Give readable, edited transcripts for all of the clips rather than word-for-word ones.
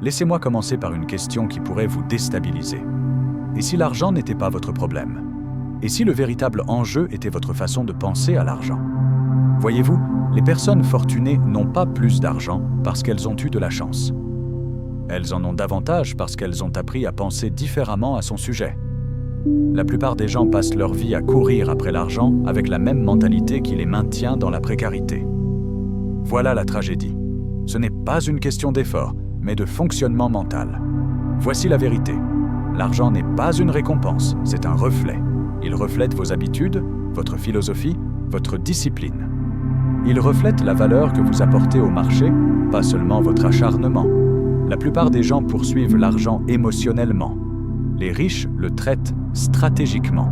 Laissez-moi commencer par une question qui pourrait vous déstabiliser. Et si l'argent n'était pas votre problème? Et si le véritable enjeu était votre façon de penser à l'argent? Voyez-vous, les personnes fortunées n'ont pas plus d'argent parce qu'elles ont eu de la chance. Elles en ont davantage parce qu'elles ont appris à penser différemment à son sujet. La plupart des gens passent leur vie à courir après l'argent avec la même mentalité qui les maintient dans la précarité. Voilà la tragédie. Ce n'est pas une question d'effort, mais de fonctionnement mental. Voici la vérité. L'argent n'est pas une récompense, c'est un reflet. Il reflète vos habitudes, votre philosophie, votre discipline. Il reflète la valeur que vous apportez au marché, pas seulement votre acharnement. La plupart des gens poursuivent l'argent émotionnellement. Les riches le traitent stratégiquement.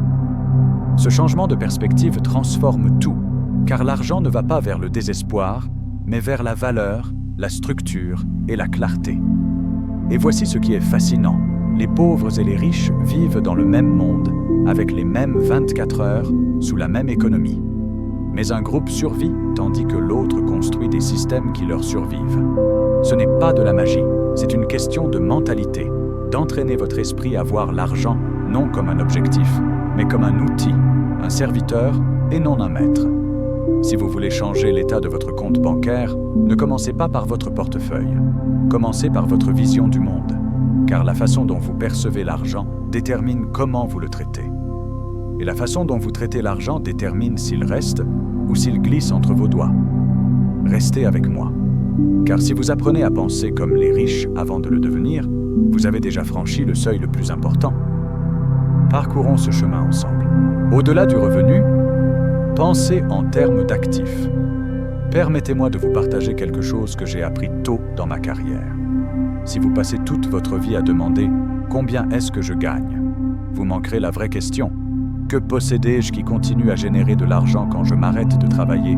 Ce changement de perspective transforme tout, car l'argent ne va pas vers le désespoir, mais vers la valeur, la structure et la clarté. Et voici ce qui est fascinant. Les pauvres et les riches vivent dans le même monde, avec les mêmes 24 heures, sous la même économie. Mais un groupe survit, tandis que l'autre construit des systèmes qui leur survivent. Ce n'est pas de la magie, c'est une question de mentalité, d'entraîner votre esprit à voir l'argent non comme un objectif, mais comme un outil, un serviteur et non un maître. Si vous voulez changer l'état de votre compte bancaire, ne commencez pas par votre portefeuille. Commencez par votre vision du monde, car la façon dont vous percevez l'argent détermine comment vous le traitez. Et la façon dont vous traitez l'argent détermine s'il reste ou s'il glisse entre vos doigts. Restez avec moi, car si vous apprenez à penser comme les riches avant de le devenir, vous avez déjà franchi le seuil le plus important. Parcourons ce chemin ensemble. Au-delà du revenu, pensez en termes d'actifs. Permettez-moi de vous partager quelque chose que j'ai appris tôt dans ma carrière. Si vous passez toute votre vie à demander « Combien est-ce que je gagne ?», vous manquerez la vraie question. Que possédais-je qui continue à générer de l'argent quand je m'arrête de travailler?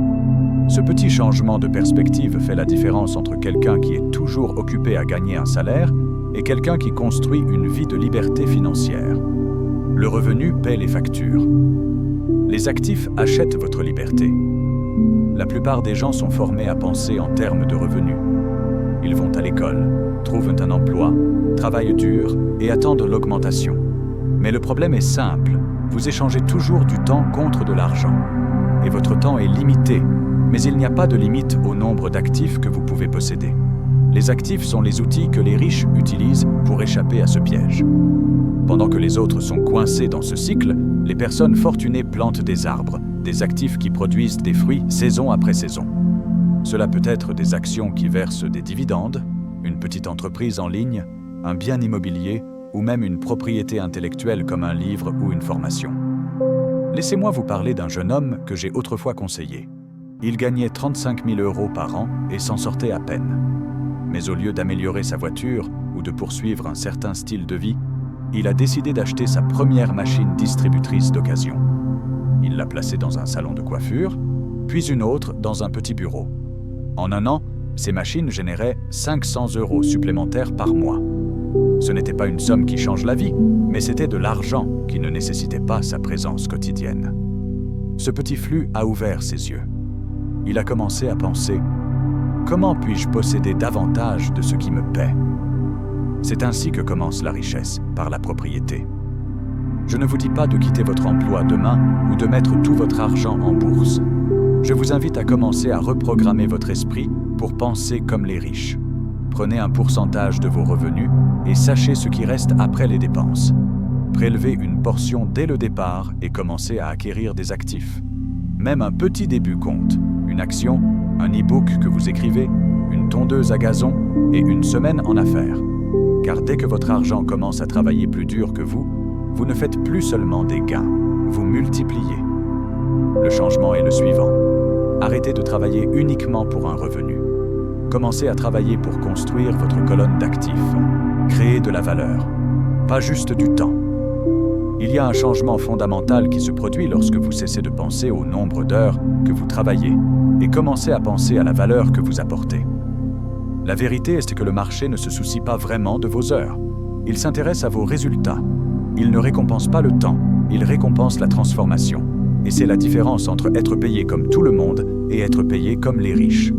Ce petit changement de perspective fait la différence entre quelqu'un qui est toujours occupé à gagner un salaire et quelqu'un qui construit une vie de liberté financière. Le revenu paie les factures. Les actifs achètent votre liberté. La plupart des gens sont formés à penser en termes de revenus. Ils vont à l'école, trouvent un emploi, travaillent dur et attendent l'augmentation. Mais le problème est simple, vous échangez toujours du temps contre de l'argent. Et votre temps est limité, mais il n'y a pas de limite au nombre d'actifs que vous pouvez posséder. Les actifs sont les outils que les riches utilisent pour échapper à ce piège. Pendant que les autres sont coincés dans ce cycle, les personnes fortunées plantent des arbres, des actifs qui produisent des fruits saison après saison. Cela peut être des actions qui versent des dividendes, une petite entreprise en ligne, un bien immobilier ou même une propriété intellectuelle comme un livre ou une formation. Laissez-moi vous parler d'un jeune homme que j'ai autrefois conseillé. Il gagnait 35 000 € par an et s'en sortait à peine. Mais au lieu d'améliorer sa voiture ou de poursuivre un certain style de vie, il a décidé d'acheter sa première machine distributrice d'occasion. Il l'a placée dans un salon de coiffure, puis une autre dans un petit bureau. En un an, ces machines généraient 500 € supplémentaires par mois. Ce n'était pas une somme qui change la vie, mais c'était de l'argent qui ne nécessitait pas sa présence quotidienne. Ce petit flux a ouvert ses yeux. Il a commencé à penser « Comment puis-je posséder davantage de ce qui me paie ?» C'est ainsi que commence la richesse, par la propriété. Je ne vous dis pas de quitter votre emploi demain ou de mettre tout votre argent en bourse. Je vous invite à commencer à reprogrammer votre esprit pour penser comme les riches. Prenez un pourcentage de vos revenus et sachez ce qui reste après les dépenses. Prélevez une portion dès le départ et commencez à acquérir des actifs. Même un petit début compte. Une action, un e-book que vous écrivez, une tondeuse à gazon et une semaine en affaires. Car dès que votre argent commence à travailler plus dur que vous, vous ne faites plus seulement des gains, vous multipliez. Le changement est le suivant. Arrêtez de travailler uniquement pour un revenu. Commencez à travailler pour construire votre colonne d'actifs. Créer de la valeur, pas juste du temps. Il y a un changement fondamental qui se produit lorsque vous cessez de penser au nombre d'heures que vous travaillez et commencez à penser à la valeur que vous apportez. La vérité est que le marché ne se soucie pas vraiment de vos heures. Il s'intéresse à vos résultats. Il ne récompense pas le temps, il récompense la transformation. Et c'est la différence entre être payé comme tout le monde et être payé comme les riches.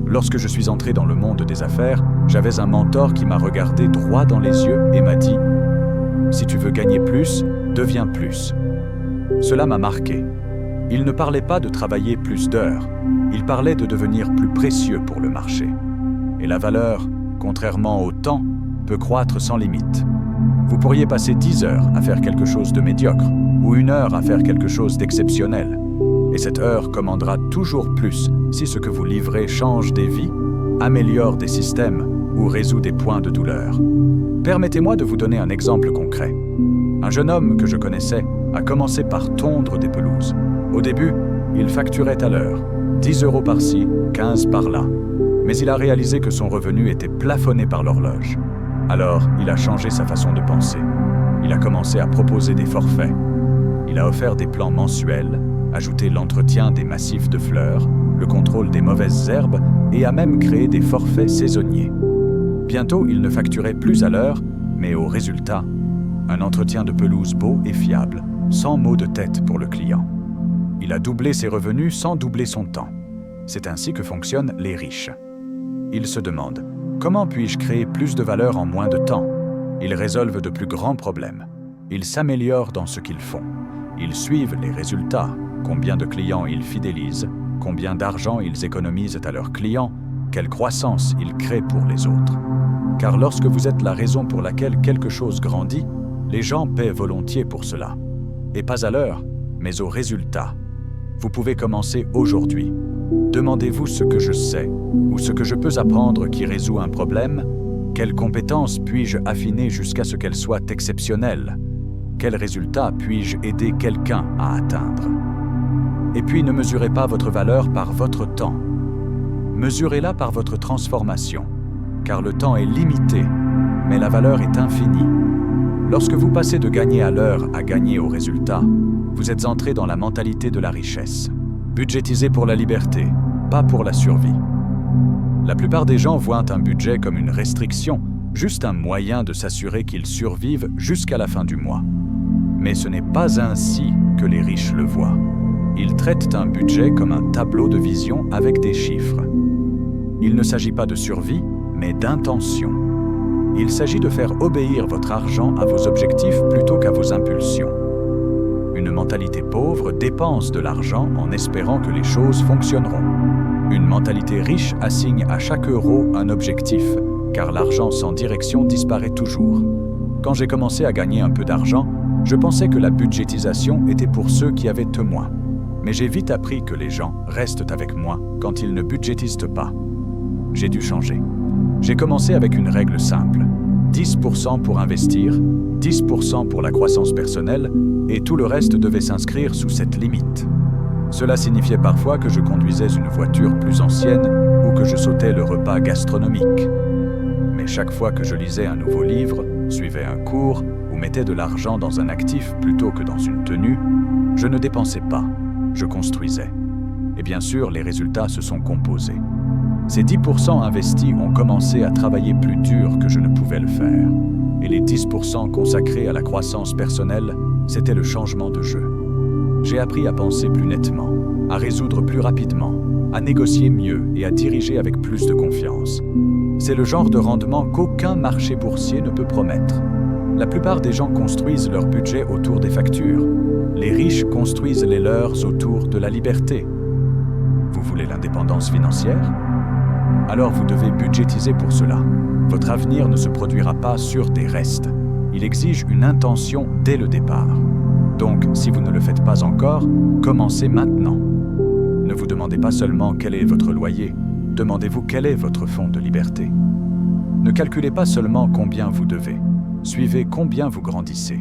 Lorsque je suis entré dans le monde des affaires, j'avais un mentor qui m'a regardé droit dans les yeux et m'a dit « Si tu veux gagner plus, deviens plus ». Cela m'a marqué. Il ne parlait pas de travailler plus d'heures, il parlait de devenir plus précieux pour le marché. Et la valeur, contrairement au temps, peut croître sans limite. Vous pourriez passer 10 heures à faire quelque chose de médiocre, ou 1 heure à faire quelque chose d'exceptionnel. Et cette heure commandera toujours plus si ce que vous livrez change des vies, améliore des systèmes ou résout des points de douleur. Permettez-moi de vous donner un exemple concret. Un jeune homme que je connaissais a commencé par tondre des pelouses. Au début, il facturait à l'heure, 10 € par-ci, 15 par-là. Mais il a réalisé que son revenu était plafonné par l'horloge. Alors, il a changé sa façon de penser. Il a commencé à proposer des forfaits. Il a offert des plans mensuels, ajouté l'entretien des massifs de fleurs, le contrôle des mauvaises herbes et a même créé des forfaits saisonniers. Bientôt, il ne facturait plus à l'heure, mais au résultat. Un entretien de pelouse beau et fiable, sans maux de tête pour le client. Il a doublé ses revenus sans doubler son temps. C'est ainsi que fonctionnent les riches. Ils se demandent « Comment puis-je créer plus de valeur en moins de temps ?» Ils résolvent de plus grands problèmes. Ils s'améliorent dans ce qu'ils font. Ils suivent les résultats, combien de clients ils fidélisent, combien d'argent ils économisent à leurs clients, quelle croissance ils créent pour les autres. Car lorsque vous êtes la raison pour laquelle quelque chose grandit, les gens paient volontiers pour cela. Et pas à l'heure, mais au résultat. Vous pouvez commencer aujourd'hui. Demandez-vous ce que je sais ou ce que je peux apprendre qui résout un problème. Quelles compétences puis-je affiner jusqu'à ce qu'elles soient exceptionnelles? Quels résultats puis-je aider quelqu'un à atteindre? Et puis ne mesurez pas votre valeur par votre temps. Mesurez-la par votre transformation, car le temps est limité, mais la valeur est infinie. Lorsque vous passez de gagner à l'heure à gagner au résultat, vous êtes entré dans la mentalité de la richesse. Budgétisé pour la liberté, pas pour la survie. La plupart des gens voient un budget comme une restriction, juste un moyen de s'assurer qu'ils survivent jusqu'à la fin du mois. Mais ce n'est pas ainsi que les riches le voient. Ils traitent un budget comme un tableau de vision avec des chiffres. Il ne s'agit pas de survie, mais d'intention. Il s'agit de faire obéir votre argent à vos objectifs plutôt qu'à vos impulsions. Une mentalité pauvre dépense de l'argent en espérant que les choses fonctionneront. Une mentalité riche assigne à chaque euro un objectif, car l'argent sans direction disparaît toujours. Quand j'ai commencé à gagner un peu d'argent, je pensais que la budgétisation était pour ceux qui avaient moins. Mais j'ai vite appris que les gens restent avec moi quand ils ne budgétisent pas. J'ai dû changer. J'ai commencé avec une règle simple. 10% pour investir, 10% pour la croissance personnelle, et tout le reste devait s'inscrire sous cette limite. Cela signifiait parfois que je conduisais une voiture plus ancienne ou que je sautais le repas gastronomique. Mais chaque fois que je lisais un nouveau livre, suivais un cours ou mettais de l'argent dans un actif plutôt que dans une tenue, je ne dépensais pas, je construisais. Et bien sûr, les résultats se sont composés. Ces 10% investis ont commencé à travailler plus dur que je ne pouvais le faire. Et les 10% consacrés à la croissance personnelle, c'était le changement de jeu. J'ai appris à penser plus nettement, à résoudre plus rapidement, à négocier mieux et à diriger avec plus de confiance. C'est le genre de rendement qu'aucun marché boursier ne peut promettre. La plupart des gens construisent leur budget autour des factures. Les riches construisent les leurs autour de la liberté. Vous voulez l'indépendance financière? Alors vous devez budgétiser pour cela. Votre avenir ne se produira pas sur des restes. Il exige une intention dès le départ. Donc, si vous ne le faites pas encore, commencez maintenant. Ne vous demandez pas seulement quel est votre loyer, demandez-vous quel est votre fonds de liberté. Ne calculez pas seulement combien vous devez, suivez combien vous grandissez.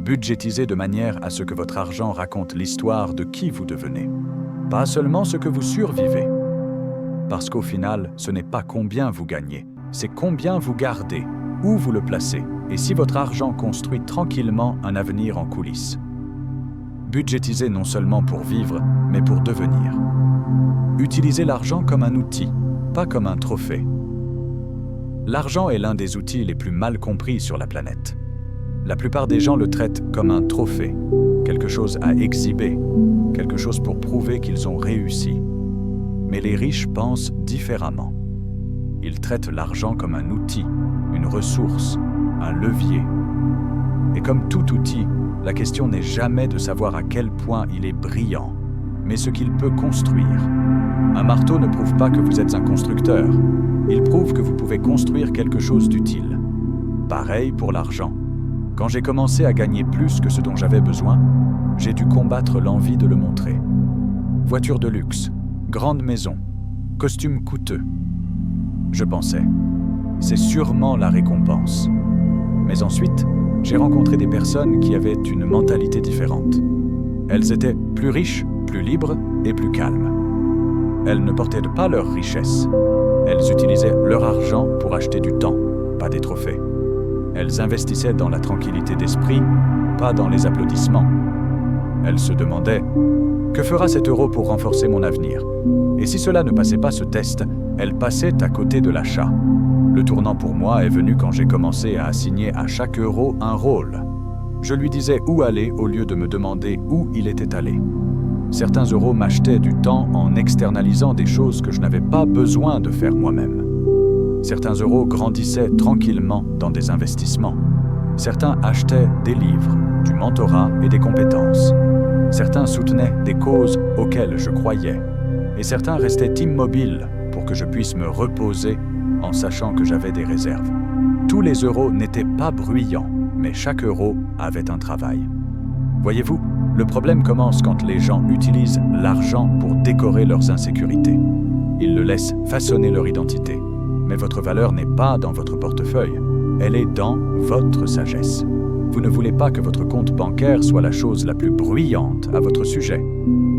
Budgétisez de manière à ce que votre argent raconte l'histoire de qui vous devenez, pas seulement ce que vous survivez. Parce qu'au final, ce n'est pas combien vous gagnez, c'est combien vous gardez, où vous le placez, et si votre argent construit tranquillement un avenir en coulisses. Budgétisez non seulement pour vivre, mais pour devenir. Utilisez l'argent comme un outil, pas comme un trophée. L'argent est l'un des outils les plus mal compris sur la planète. La plupart des gens le traitent comme un trophée, quelque chose à exhiber, quelque chose pour prouver qu'ils ont réussi. Mais les riches pensent différemment. Ils traitent l'argent comme un outil, une ressource, un levier. Et comme tout outil, la question n'est jamais de savoir à quel point il est brillant, mais ce qu'il peut construire. Un marteau ne prouve pas que vous êtes un constructeur. Il prouve que vous pouvez construire quelque chose d'utile. Pareil pour l'argent. Quand j'ai commencé à gagner plus que ce dont j'avais besoin, j'ai dû combattre l'envie de le montrer. Voiture de luxe, grande maison, costume coûteux. Je pensais, c'est sûrement la récompense. Mais ensuite, j'ai rencontré des personnes qui avaient une mentalité différente. Elles étaient plus riches, plus libres et plus calmes. Elles ne portaient pas leur richesse. Elles utilisaient leur argent pour acheter du temps, pas des trophées. Elles investissaient dans la tranquillité d'esprit, pas dans les applaudissements. Elles se demandaient « Que fera cet euro pour renforcer mon avenir ?» Et si cela ne passait pas ce test, elles passaient à côté de l'achat. Le tournant pour moi est venu quand j'ai commencé à assigner à chaque euro un rôle. Je lui disais où aller au lieu de me demander où il était allé. Certains euros m'achetaient du temps en externalisant des choses que je n'avais pas besoin de faire moi-même. Certains euros grandissaient tranquillement dans des investissements. Certains achetaient des livres, du mentorat et des compétences. Certains soutenaient des causes auxquelles je croyais. Et certains restaient immobiles pour que je puisse me reposer en sachant que j'avais des réserves. Tous les euros n'étaient pas bruyants, mais chaque euro avait un travail. Voyez-vous, le problème commence quand les gens utilisent l'argent pour décorer leurs insécurités. Ils le laissent façonner leur identité. Mais votre valeur n'est pas dans votre portefeuille, elle est dans votre sagesse. Vous ne voulez pas que votre compte bancaire soit la chose la plus bruyante à votre sujet.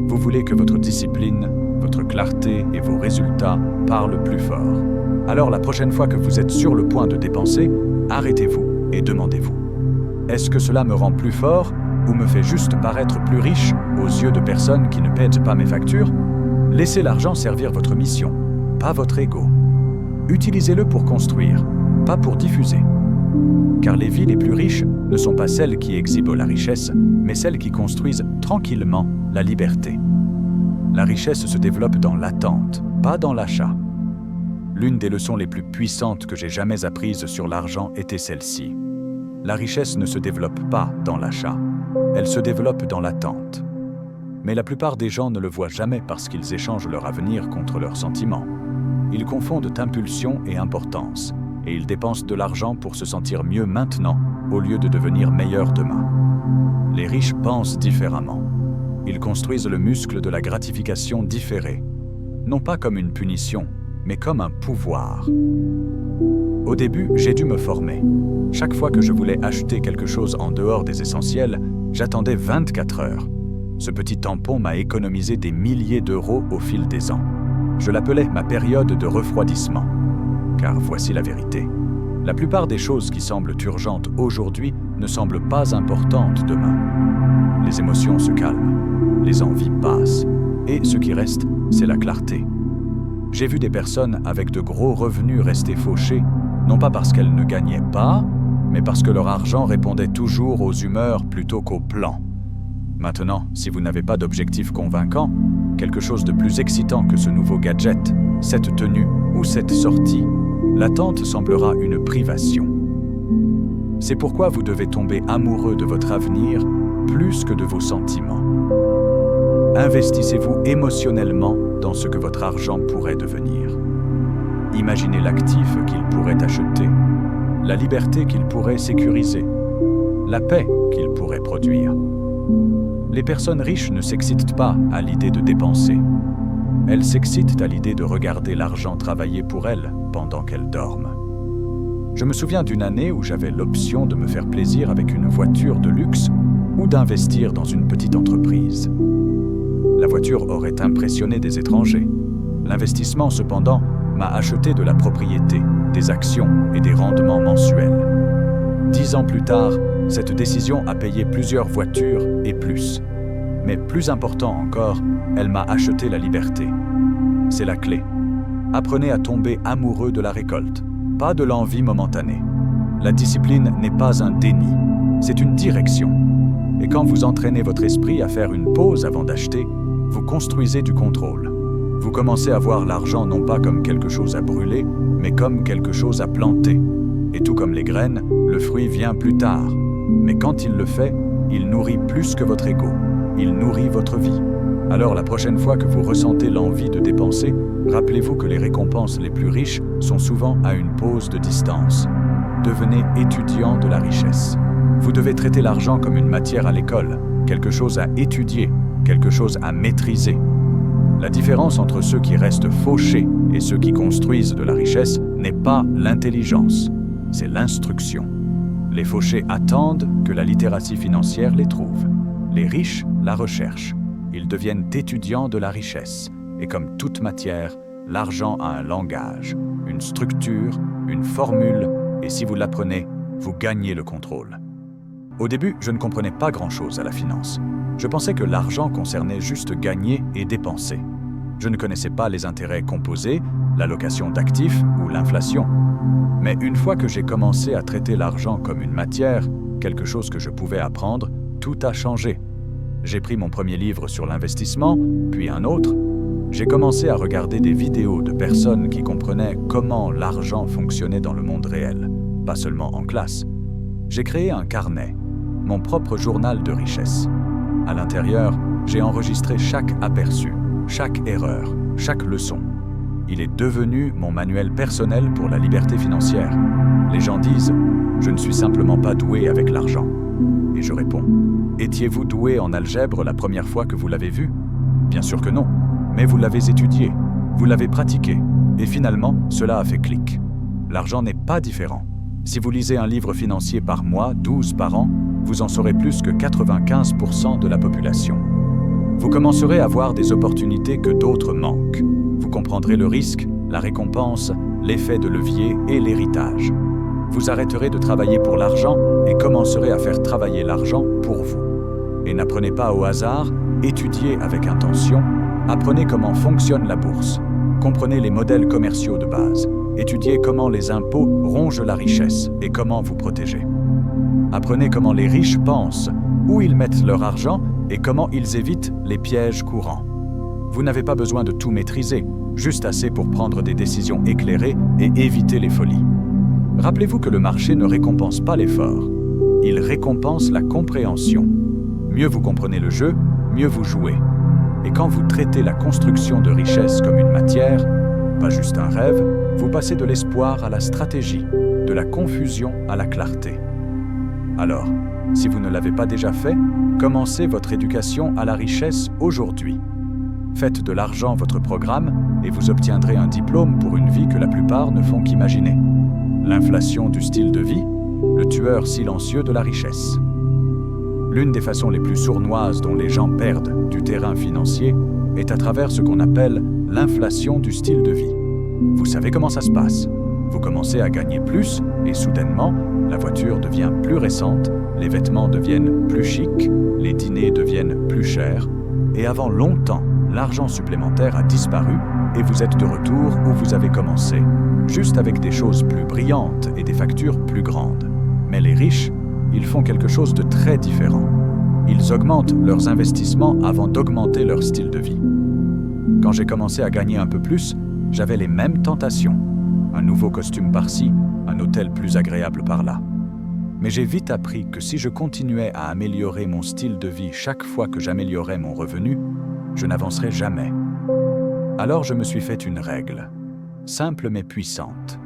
Vous voulez que votre discipline, votre clarté et vos résultats parlent plus fort. Alors la prochaine fois que vous êtes sur le point de dépenser, arrêtez-vous et demandez-vous. Est-ce que cela me rend plus fort ou me fait juste paraître plus riche aux yeux de personnes qui ne paient pas mes factures? Laissez l'argent servir votre mission, pas votre ego. Utilisez-le pour construire, pas pour diffuser. Car les vies les plus riches ne sont pas celles qui exhibent la richesse, mais celles qui construisent tranquillement la liberté. La richesse se développe dans l'attente, pas dans l'achat. L'une des leçons les plus puissantes que j'ai jamais apprises sur l'argent était celle-ci. La richesse ne se développe pas dans l'achat, elle se développe dans l'attente. Mais la plupart des gens ne le voient jamais parce qu'ils échangent leur avenir contre leurs sentiments. Ils confondent impulsion et importance, et ils dépensent de l'argent pour se sentir mieux maintenant au lieu de devenir meilleur demain. Les riches pensent différemment. Ils construisent le muscle de la gratification différée, non pas comme une punition, mais comme un pouvoir. Au début, j'ai dû me former. Chaque fois que je voulais acheter quelque chose en dehors des essentiels, j'attendais 24 heures. Ce petit tampon m'a économisé des milliers d'euros au fil des ans. Je l'appelais ma période de refroidissement. Car voici la vérité. La plupart des choses qui semblent urgentes aujourd'hui ne semblent pas importantes demain. Les émotions se calment, les envies passent, et ce qui reste, c'est la clarté. J'ai vu des personnes avec de gros revenus rester fauchées, non pas parce qu'elles ne gagnaient pas, mais parce que leur argent répondait toujours aux humeurs plutôt qu'aux plans. Maintenant, si vous n'avez pas d'objectif convaincant, quelque chose de plus excitant que ce nouveau gadget, cette tenue ou cette sortie, l'attente semblera une privation. C'est pourquoi vous devez tomber amoureux de votre avenir plus que de vos sentiments. Investissez-vous émotionnellement dans ce que votre argent pourrait devenir. Imaginez l'actif qu'il pourrait acheter, la liberté qu'il pourrait sécuriser, la paix qu'il pourrait produire. Les personnes riches ne s'excitent pas à l'idée de dépenser. Elles s'excitent à l'idée de regarder l'argent travailler pour elles pendant qu'elles dorment. Je me souviens d'une année où j'avais l'option de me faire plaisir avec une voiture de luxe ou d'investir dans une petite entreprise. La voiture aurait impressionné des étrangers. L'investissement, cependant, m'a acheté de la propriété, des actions et des rendements mensuels. 10 ans plus tard, cette décision a payé plusieurs voitures et plus. Mais plus important encore, elle m'a acheté la liberté. C'est la clé. Apprenez à tomber amoureux de la récolte, pas de l'envie momentanée. La discipline n'est pas un déni, c'est une direction. Et quand vous entraînez votre esprit à faire une pause avant d'acheter, vous construisez du contrôle. Vous commencez à voir l'argent non pas comme quelque chose à brûler, mais comme quelque chose à planter. Et tout comme les graines, le fruit vient plus tard. Mais quand il le fait, il nourrit plus que votre ego. Il nourrit votre vie. Alors la prochaine fois que vous ressentez l'envie de dépenser, rappelez-vous que les récompenses les plus riches sont souvent à une pause de distance. Devenez étudiant de la richesse. Vous devez traiter l'argent comme une matière à l'école, quelque chose à étudier, quelque chose à maîtriser. La différence entre ceux qui restent fauchés et ceux qui construisent de la richesse n'est pas l'intelligence, c'est l'instruction. Les fauchés attendent que la littératie financière les trouve. Les riches la recherchent. Ils deviennent étudiants de la richesse. Et comme toute matière, l'argent a un langage, une structure, une formule, et si vous l'apprenez, vous gagnez le contrôle. Au début, je ne comprenais pas grand-chose à la finance. Je pensais que l'argent concernait juste gagner et dépenser. Je ne connaissais pas les intérêts composés, l'allocation d'actifs ou l'inflation. Mais une fois que j'ai commencé à traiter l'argent comme une matière, quelque chose que je pouvais apprendre, tout a changé. J'ai pris mon premier livre sur l'investissement, puis un autre. J'ai commencé à regarder des vidéos de personnes qui comprenaient comment l'argent fonctionnait dans le monde réel, pas seulement en classe. J'ai créé un carnet, mon propre journal de richesse. À l'intérieur, j'ai enregistré chaque aperçu, chaque erreur, chaque leçon. Il est devenu mon manuel personnel pour la liberté financière. Les gens disent « Je ne suis simplement pas doué avec l'argent ». Et je réponds « Étiez-vous doué en algèbre la première fois que vous l'avez vu ? Bien sûr que non, mais vous l'avez étudié, vous l'avez pratiqué, et finalement, cela a fait clic. L'argent n'est pas différent. Si vous lisez un livre financier par mois, 12 par an, vous en saurez plus que 95% de la population. Vous commencerez à voir des opportunités que d'autres manquent. Vous comprendrez le risque, la récompense, l'effet de levier et l'héritage. Vous arrêterez de travailler pour l'argent et commencerez à faire travailler l'argent pour vous. Et n'apprenez pas au hasard, étudiez avec intention, apprenez comment fonctionne la bourse, comprenez les modèles commerciaux de base, étudiez comment les impôts rongent la richesse et comment vous protéger. Apprenez comment les riches pensent, où ils mettent leur argent et comment ils évitent les pièges courants. Vous n'avez pas besoin de tout maîtriser, juste assez pour prendre des décisions éclairées et éviter les folies. Rappelez-vous que le marché ne récompense pas l'effort, il récompense la compréhension. Mieux vous comprenez le jeu, mieux vous jouez. Et quand vous traitez la construction de richesse comme une matière, pas juste un rêve, vous passez de l'espoir à la stratégie, de la confusion à la clarté. Alors, si vous ne l'avez pas déjà fait, commencez votre éducation à la richesse aujourd'hui. Faites de l'argent votre programme et vous obtiendrez un diplôme pour une vie que la plupart ne font qu'imaginer. L'inflation du style de vie, le tueur silencieux de la richesse. L'une des façons les plus sournoises dont les gens perdent du terrain financier est à travers ce qu'on appelle l'inflation du style de vie. Vous savez comment ça se passe. Vous commencez à gagner plus et soudainement, la voiture devient plus récente, les vêtements deviennent plus chics, les dîners deviennent plus chers et avant longtemps, l'argent supplémentaire a disparu et vous êtes de retour où vous avez commencé, juste avec des choses plus brillantes et des factures plus grandes. Mais les riches, ils font quelque chose de très différent. Ils augmentent leurs investissements avant d'augmenter leur style de vie. Quand j'ai commencé à gagner un peu plus, j'avais les mêmes tentations. Un nouveau costume par-ci, un hôtel plus agréable par-là. Mais j'ai vite appris que si je continuais à améliorer mon style de vie chaque fois que j'améliorais mon revenu, je n'avancerais jamais. Alors je me suis fait une règle, simple mais puissante.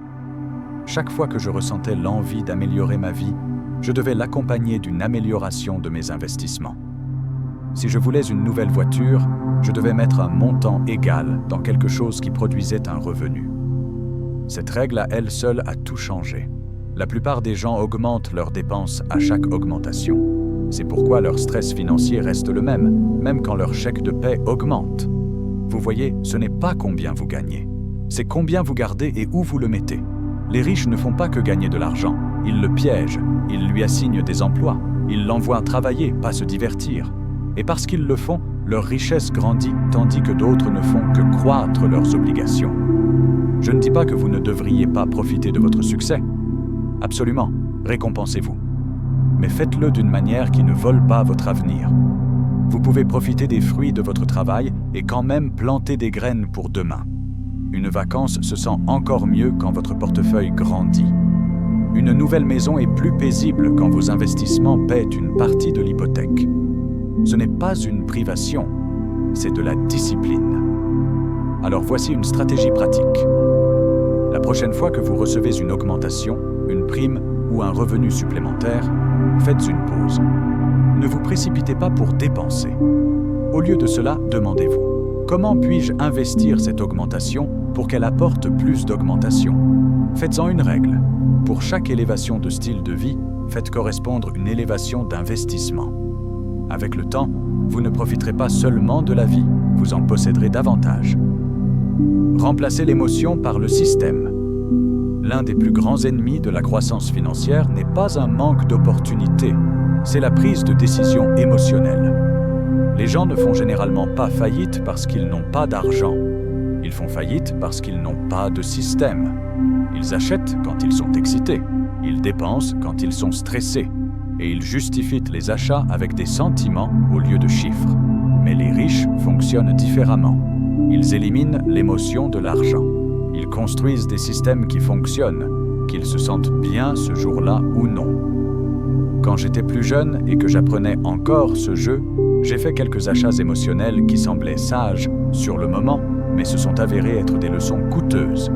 Chaque fois que je ressentais l'envie d'améliorer ma vie, je devais l'accompagner d'une amélioration de mes investissements. Si je voulais une nouvelle voiture, je devais mettre un montant égal dans quelque chose qui produisait un revenu. Cette règle à elle seule a tout changé. La plupart des gens augmentent leurs dépenses à chaque augmentation. C'est pourquoi leur stress financier reste le même quand leur chèque de paie augmente. Vous voyez, ce n'est pas combien vous gagnez, c'est combien vous gardez et où vous le mettez. Les riches ne font pas que gagner de l'argent, ils le piègent, ils lui assignent des emplois, ils l'envoient travailler, pas se divertir. Et parce qu'ils le font, leur richesse grandit, tandis que d'autres ne font que croître leurs obligations. Je ne dis pas que vous ne devriez pas profiter de votre succès. Absolument, récompensez-vous. Mais faites-le d'une manière qui ne vole pas votre avenir. Vous pouvez profiter des fruits de votre travail et quand même planter des graines pour demain. Une vacance se sent encore mieux quand votre portefeuille grandit. Une nouvelle maison est plus paisible quand vos investissements paient une partie de l'hypothèque. Ce n'est pas une privation, c'est de la discipline. Alors voici une stratégie pratique. La prochaine fois que vous recevez une augmentation, une prime ou un revenu supplémentaire, faites une pause. Ne vous précipitez pas pour dépenser. Au lieu de cela, demandez-vous: comment puis-je investir cette augmentation pour qu'elle apporte plus d'augmentation? Faites-en une règle. Pour chaque élévation de style de vie, faites correspondre une élévation d'investissement. Avec le temps, vous ne profiterez pas seulement de la vie, vous en posséderez davantage. Remplacez l'émotion par le système. L'un des plus grands ennemis de la croissance financière n'est pas un manque d'opportunités, c'est la prise de décision émotionnelle. Les gens ne font généralement pas faillite parce qu'ils n'ont pas d'argent. Ils font faillite parce qu'ils n'ont pas de système. Ils achètent quand ils sont excités, ils dépensent quand ils sont stressés, et ils justifient les achats avec des sentiments au lieu de chiffres. Mais les riches fonctionnent différemment. Ils éliminent l'émotion de l'argent. Ils construisent des systèmes qui fonctionnent, qu'ils se sentent bien ce jour-là ou non. Quand j'étais plus jeune et que j'apprenais encore ce jeu, j'ai fait quelques achats émotionnels qui semblaient sages sur le moment, mais se sont avérés être des leçons coûteuses.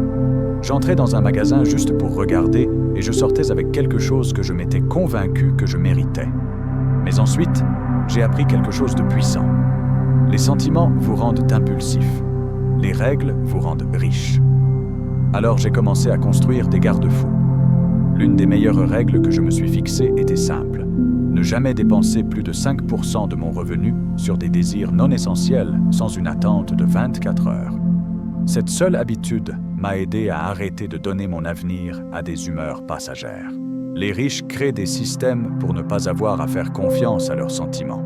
J'entrais dans un magasin juste pour regarder et je sortais avec quelque chose que je m'étais convaincu que je méritais. Mais ensuite, j'ai appris quelque chose de puissant. Les sentiments vous rendent impulsifs. Les règles vous rendent riches. Alors j'ai commencé à construire des garde-fous. L'une des meilleures règles que je me suis fixée était simple: ne jamais dépenser plus de 5% de mon revenu sur des désirs non essentiels sans une attente de 24 heures. Cette seule habitude m'a aidé à arrêter de donner mon avenir à des humeurs passagères. Les riches créent des systèmes pour ne pas avoir à faire confiance à leurs sentiments.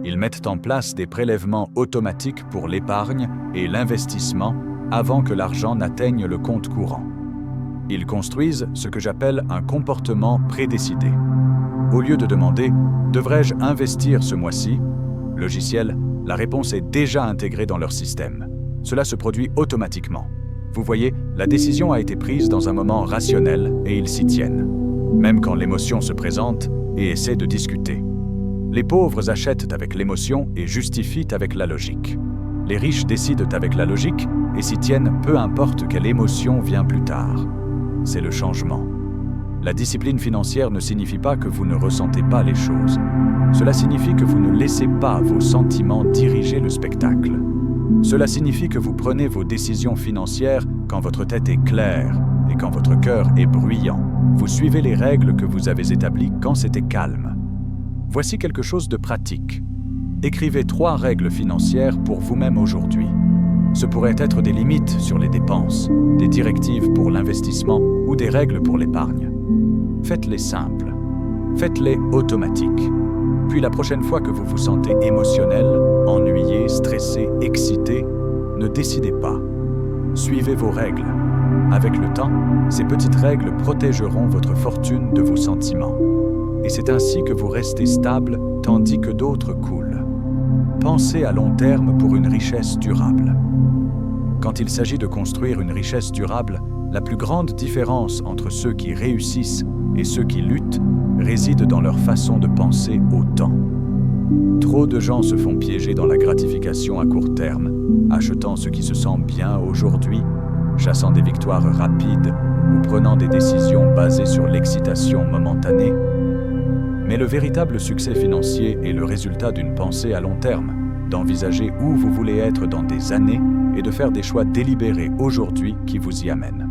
Ils mettent en place des prélèvements automatiques pour l'épargne et l'investissement avant que l'argent n'atteigne le compte courant. Ils construisent ce que j'appelle un comportement prédécidé. Au lieu de demander « devrais-je investir ce mois-ci ?», logiciel, la réponse est déjà intégrée dans leur système. Cela se produit automatiquement. Vous voyez, la décision a été prise dans un moment rationnel et ils s'y tiennent, même quand l'émotion se présente et essaie de discuter. Les pauvres achètent avec l'émotion et justifient avec la logique. Les riches décident avec la logique et s'y tiennent peu importe quelle émotion vient plus tard. C'est le changement. La discipline financière ne signifie pas que vous ne ressentez pas les choses. Cela signifie que vous ne laissez pas vos sentiments diriger le spectacle. Cela signifie que vous prenez vos décisions financières quand votre tête est claire et quand votre cœur est bruyant. Vous suivez les règles que vous avez établies quand c'était calme. Voici quelque chose de pratique. Écrivez 3 règles financières pour vous-même aujourd'hui. Ce pourraient être des limites sur les dépenses, des directives pour l'investissement ou des règles pour l'épargne. Faites-les simples. Faites-les automatiques. Puis la prochaine fois que vous vous sentez émotionnel, ennuyé, stressé, excité, ne décidez pas. Suivez vos règles. Avec le temps, ces petites règles protégeront votre fortune de vos sentiments. Et c'est ainsi que vous restez stable tandis que d'autres coulent. Pensez à long terme pour une richesse durable. Quand il s'agit de construire une richesse durable, la plus grande différence entre ceux qui réussissent et ceux qui luttent réside dans leur façon de penser au temps. Trop de gens se font piéger dans la gratification à court terme, achetant ce qui se sent bien aujourd'hui, chassant des victoires rapides ou prenant des décisions basées sur l'excitation momentanée. Mais le véritable succès financier est le résultat d'une pensée à long terme, d'envisager où vous voulez être dans des années et de faire des choix délibérés aujourd'hui qui vous y amènent.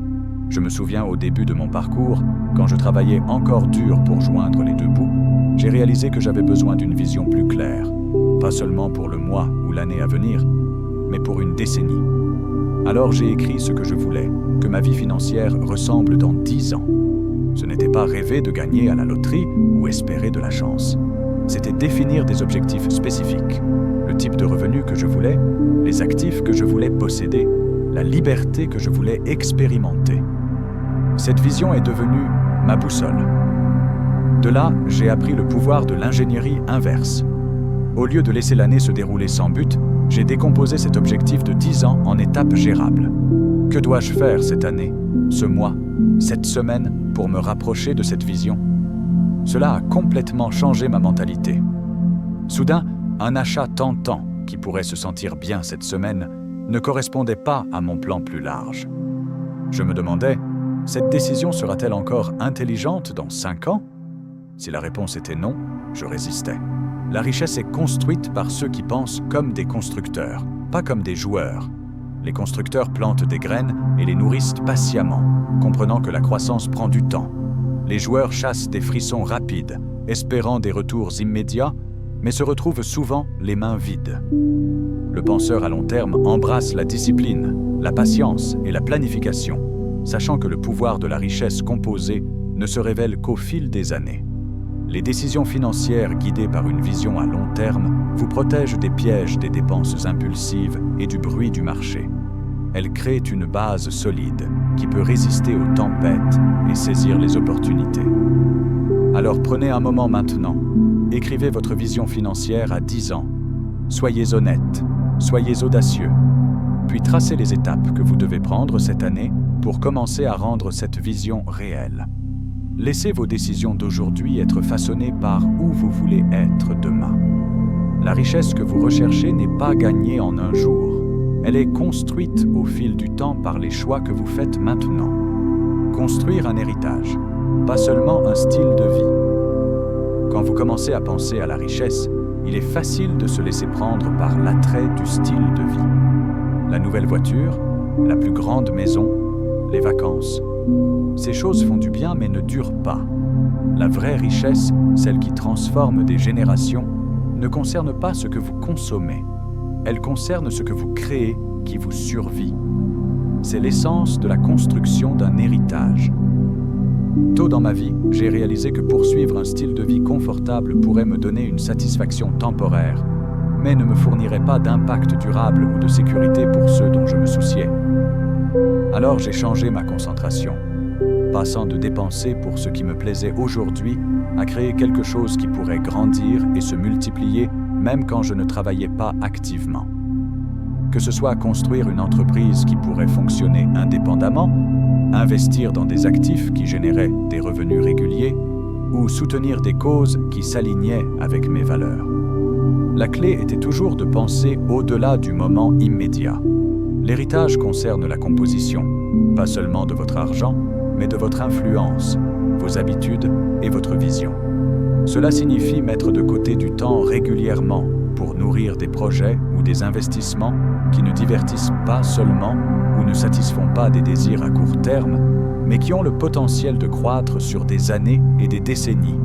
Je me souviens au début de mon parcours, quand je travaillais encore dur pour joindre les deux bouts, j'ai réalisé que j'avais besoin d'une vision plus claire, pas seulement pour le mois ou l'année à venir, mais pour une décennie. Alors j'ai écrit ce que je voulais, que ma vie financière ressemble dans 10 ans. Ce n'était pas rêver de gagner à la loterie ou espérer de la chance. C'était définir des objectifs spécifiques, le type de revenu que je voulais, les actifs que je voulais posséder, la liberté que je voulais expérimenter. Cette vision est devenue ma boussole. De là, j'ai appris le pouvoir de l'ingénierie inverse. Au lieu de laisser l'année se dérouler sans but, j'ai décomposé cet objectif de 10 ans en étapes gérables. Que dois-je faire cette année, ce mois, cette semaine pour me rapprocher de cette vision? Cela a complètement changé ma mentalité. Soudain, un achat tentant, qui pourrait se sentir bien cette semaine, ne correspondait pas à mon plan plus large. Je me demandais, cette décision sera-t-elle encore intelligente dans 5 ans? Si la réponse était non, je résistais. La richesse est construite par ceux qui pensent comme des constructeurs, pas comme des joueurs. Les constructeurs plantent des graines et les nourrissent patiemment, comprenant que la croissance prend du temps. Les joueurs chassent des frissons rapides, espérant des retours immédiats, mais se retrouvent souvent les mains vides. Le penseur à long terme embrasse la discipline, la patience et la planification, sachant que le pouvoir de la richesse composée ne se révèle qu'au fil des années. Les décisions financières guidées par une vision à long terme vous protègent des pièges des dépenses impulsives et du bruit du marché. Elles créent une base solide qui peut résister aux tempêtes et saisir les opportunités. Alors prenez un moment maintenant, écrivez votre vision financière à 10 ans. Soyez honnête, soyez audacieux, puis tracez les étapes que vous devez prendre cette année pour commencer à rendre cette vision réelle. Laissez vos décisions d'aujourd'hui être façonnées par où vous voulez être demain. La richesse que vous recherchez n'est pas gagnée en un jour. Elle est construite au fil du temps par les choix que vous faites maintenant. Construire un héritage, pas seulement un style de vie. Quand vous commencez à penser à la richesse, il est facile de se laisser prendre par l'attrait du style de vie. La nouvelle voiture, la plus grande maison, les vacances. Ces choses font du bien mais ne durent pas. La vraie richesse, celle qui transforme des générations, ne concerne pas ce que vous consommez. Elle concerne ce que vous créez qui vous survit. C'est l'essence de la construction d'un héritage. Tôt dans ma vie, j'ai réalisé que poursuivre un style de vie confortable pourrait me donner une satisfaction temporaire, mais ne me fournirait pas d'impact durable ou de sécurité pour ceux dont je me souciais. Alors j'ai changé ma concentration, passant de dépenser pour ce qui me plaisait aujourd'hui à créer quelque chose qui pourrait grandir et se multiplier même quand je ne travaillais pas activement. Que ce soit construire une entreprise qui pourrait fonctionner indépendamment, investir dans des actifs qui généraient des revenus réguliers ou soutenir des causes qui s'alignaient avec mes valeurs. La clé était toujours de penser au-delà du moment immédiat. L'héritage concerne la composition, pas seulement de votre argent, mais de votre influence, vos habitudes et votre vision. Cela signifie mettre de côté du temps régulièrement pour nourrir des projets ou des investissements qui ne divertissent pas seulement ou ne satisfont pas des désirs à court terme, mais qui ont le potentiel de croître sur des années et des décennies.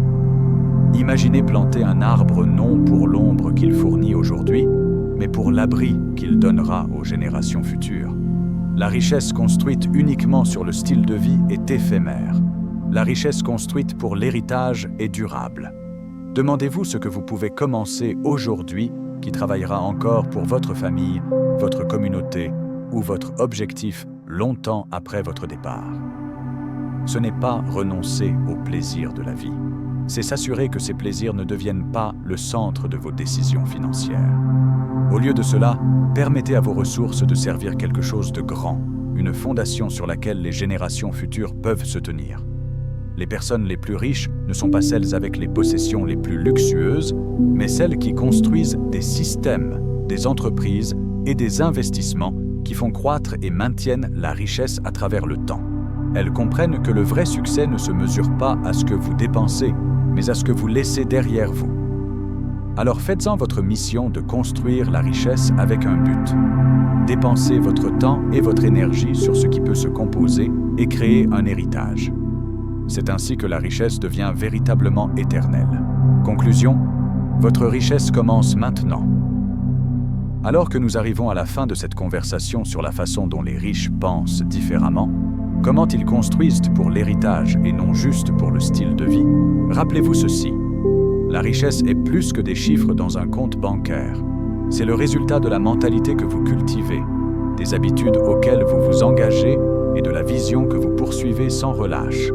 Imaginez planter un arbre non pour l'ombre qu'il fournit aujourd'hui, mais pour l'abri qu'il donnera aux générations futures. La richesse construite uniquement sur le style de vie est éphémère. La richesse construite pour l'héritage est durable. Demandez-vous ce que vous pouvez commencer aujourd'hui qui travaillera encore pour votre famille, votre communauté ou votre objectif longtemps après votre départ. Ce n'est pas renoncer au plaisir de la vie. C'est s'assurer que ces plaisirs ne deviennent pas le centre de vos décisions financières. Au lieu de cela, permettez à vos ressources de servir quelque chose de grand, une fondation sur laquelle les générations futures peuvent se tenir. Les personnes les plus riches ne sont pas celles avec les possessions les plus luxueuses, mais celles qui construisent des systèmes, des entreprises et des investissements qui font croître et maintiennent la richesse à travers le temps. Elles comprennent que le vrai succès ne se mesure pas à ce que vous dépensez, mais à ce que vous laissez derrière vous. Alors faites-en votre mission de construire la richesse avec un but. Dépensez votre temps et votre énergie sur ce qui peut se composer et créer un héritage. C'est ainsi que la richesse devient véritablement éternelle. Conclusion, votre richesse commence maintenant. Alors que nous arrivons à la fin de cette conversation sur la façon dont les riches pensent différemment, comment ils construisent pour l'héritage et non juste pour le style de vie, rappelez-vous ceci. La richesse est plus que des chiffres dans un compte bancaire. C'est le résultat de la mentalité que vous cultivez, des habitudes auxquelles vous vous engagez et de la vision que vous poursuivez sans relâche.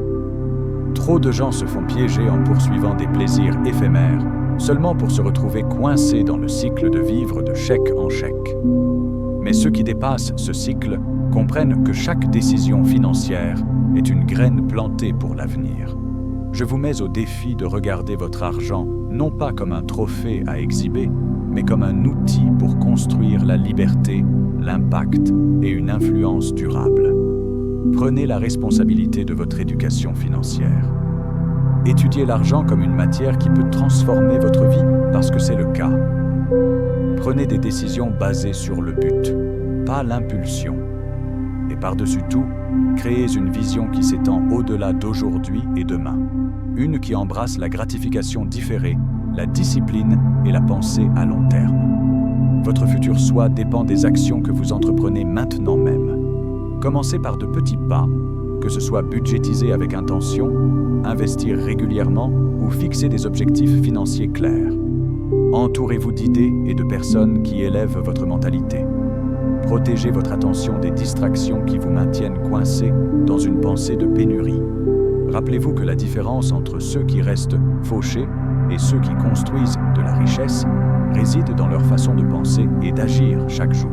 Trop de gens se font piéger en poursuivant des plaisirs éphémères seulement pour se retrouver coincé dans le cycle de vivre de chèque en chèque. Mais ceux qui dépassent ce cycle comprennent que chaque décision financière est une graine plantée pour l'avenir. Je vous mets au défi de regarder votre argent non pas comme un trophée à exhiber, mais comme un outil pour construire la liberté, l'impact et une influence durable. Prenez la responsabilité de votre éducation financière. Étudiez l'argent comme une matière qui peut transformer votre vie parce que c'est le cas. Prenez des décisions basées sur le but, pas l'impulsion. Et par-dessus tout, créez une vision qui s'étend au-delà d'aujourd'hui et demain. Une qui embrasse la gratification différée, la discipline et la pensée à long terme. Votre futur soi dépend des actions que vous entreprenez maintenant même. Commencez par de petits pas, que ce soit budgétiser avec intention, investir régulièrement ou fixer des objectifs financiers clairs. Entourez-vous d'idées et de personnes qui élèvent votre mentalité. Protégez votre attention des distractions qui vous maintiennent coincé dans une pensée de pénurie. Rappelez-vous que la différence entre ceux qui restent fauchés et ceux qui construisent de la richesse réside dans leur façon de penser et d'agir chaque jour.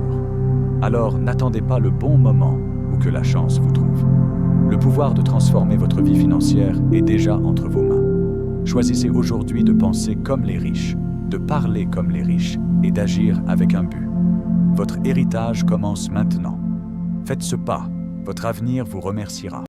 Alors n'attendez pas le bon moment ou que la chance vous trouve. Le pouvoir de transformer votre vie financière est déjà entre vos mains. Choisissez aujourd'hui de penser comme les riches, de parler comme les riches et d'agir avec un but. Votre héritage commence maintenant. Faites ce pas, votre avenir vous remerciera.